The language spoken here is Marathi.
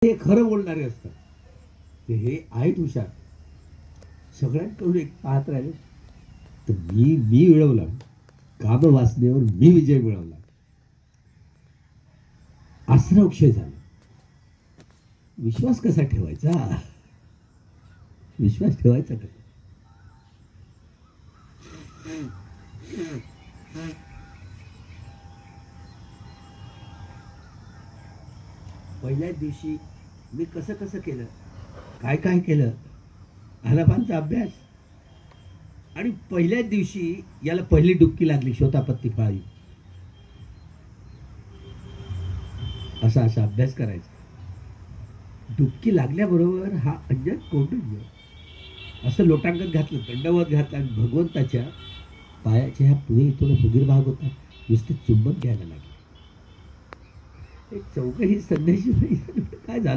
हे खरं बोलणारे असतात ते हे आहेत हुशार. सगळ्यांकडून एक पाहत राहिले तर मी मिळवला काम वाचण्यावर मी विजय मिळवला. आसरा क्षय झाला. विश्वास कसा ठेवायचा? विश्वास ठेवायचा कसा? पहिल्याच दिवशी मी कसं कसं केलं, काय काय केलं, आलापांचा अभ्यास. आणि पहिल्याच दिवशी याला पहिली डुबकी लागली, शोधापत्ती फळावी. असा असा अभ्यास करायचा. डुबकी लागल्याबरोबर हा अंजन कौंडिन्य असं लोटांगण घातलं, दंडवत घातला आणि भगवंताच्या पायाच्या ह्या पुढे थोडं फुगीर भाग होता, नुसते चुंबन घ्यायला लागले. एक चौकही संदेश काय झालं.